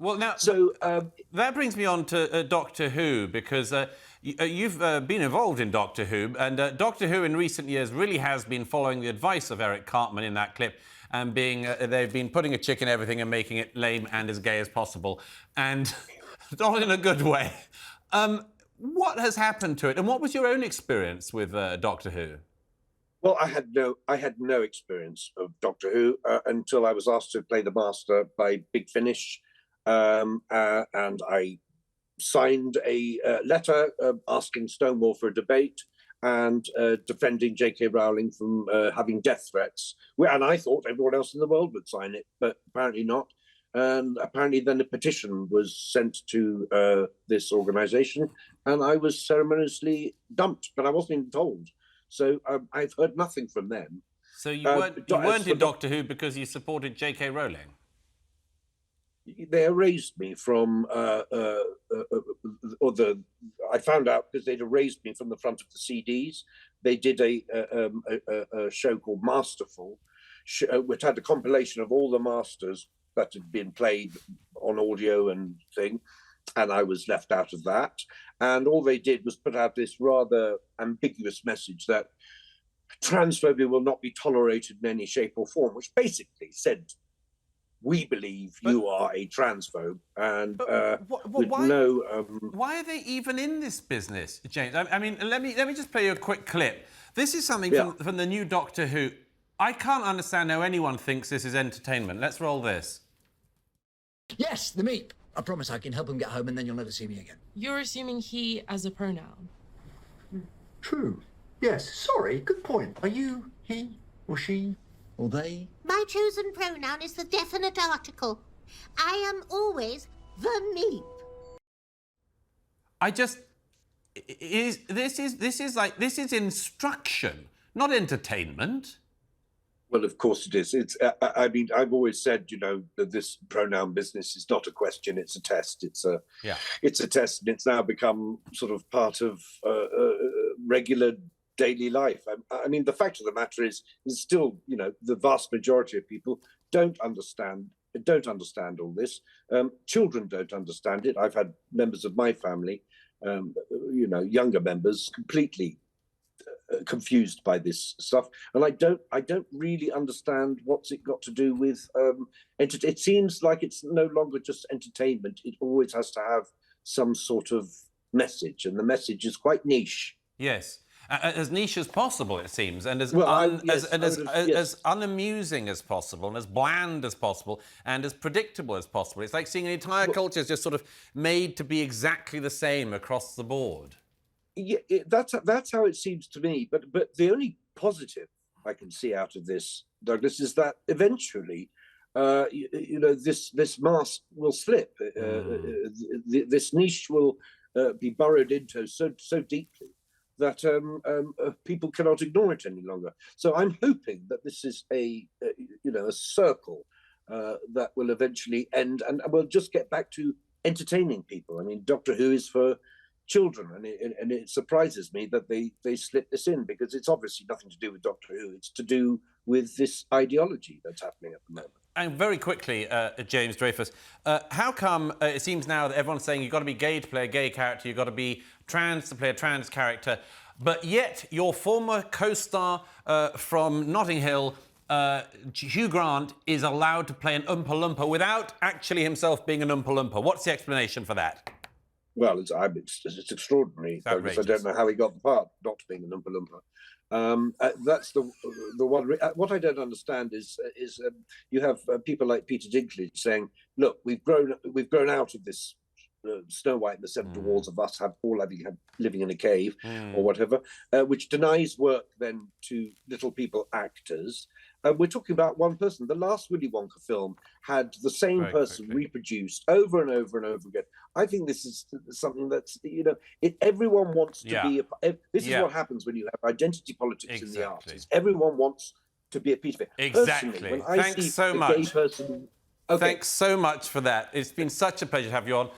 Well, now, So that brings me on to Doctor Who, because you've been involved in Doctor Who, and Doctor Who in recent years really has been following the advice of Eric Cartman in that clip, and they've been putting a chick in everything and making it lame and as gay as possible, and not in a good way. What has happened to it, and what was your own experience with Doctor Who? well, I had no experience of Doctor Who until I was asked to play the Master by Big Finish, and I signed a letter asking Stonewall for a debate and defending JK Rowling from having death threats. And I thought everyone else in the world would sign it, but apparently not. And apparently then a petition was sent to this organisation, and I was ceremoniously dumped, but I wasn't even told. So I've heard nothing from them. So you weren't in Doctor Who because you supported JK Rowling? They erased me from, I found out because they'd erased me from the front of the CDs. They did a show called Masterful, which had a compilation of all the masters that had been played on audio and thing, and I was left out of that. And all they did was put out this rather ambiguous message that transphobia will not be tolerated in any shape or form, which basically said, we believe you are a transphobe, and why are they even in this business, James? I mean, let me just play you a quick clip. This is something from the new Doctor Who. I can't understand how anyone thinks this is entertainment. Let's roll this. Yes, the meep. I promise I can help him get home, and then you'll never see me again. You're assuming he as a pronoun. True. Yes, sorry, good point. Are you he or she or they? My chosen pronoun is the definite article. I am always the meep. This is instruction, not entertainment. Well, of course it is. I mean, I've always said, you know, that this pronoun business is not a question; it's a test. It's a test, and it's now become sort of part of regular daily life. I mean, the fact of the matter is still, you know, the vast majority of people don't understand all this. Children don't understand it. I've had members of my family, you know, younger members, completely confused by this stuff, and I don't really understand what's it got to do with it seems like it's no longer just entertainment. It always has to have some sort of message, and the message is quite niche. Yes. As niche as possible, it seems, and as unamusing as possible, and as bland as possible, and as predictable as possible. It's like seeing an entire culture just sort of made to be exactly the same across the board. Yeah, that's how it seems to me. But the only positive I can see out of this, Douglas, is that eventually, you know, this mask will slip. This niche will be burrowed into so deeply that people cannot ignore it any longer. So I'm hoping that this is a circle that will eventually end, and we'll just get back to entertaining people. I mean, Doctor Who is for children, and it surprises me that they slip this in, because it's obviously nothing to do with Doctor Who. It's to do with this ideology that's happening at the moment. And very quickly, James Dreyfus, how come it seems now that everyone's saying you've got to be gay to play a gay character, you've got to be trans to play a trans character, but yet your former co-star from Notting Hill, Hugh Grant, is allowed to play an Oompa Loompa without actually himself being an Oompa Loompa? What's the explanation for that? Well, it's extraordinary. I don't know how he got the part, not being an Oompa Loompa. That's the one. What I don't understand is you have people like Peter Dinklage saying, "Look, we've grown out of this Snow White and the Seven Dwarfs of us living in a cave or whatever," which denies work then to little people actors. We're talking about one person. The last Willy Wonka film had the same person reproduced over and over and over again. I think this is something that's, you know, everyone wants to be. This is what happens when you have identity politics in the arts. Everyone wants to be a piece of it. Exactly. Thanks so much. Thanks so much for that. It's been such a pleasure to have you on.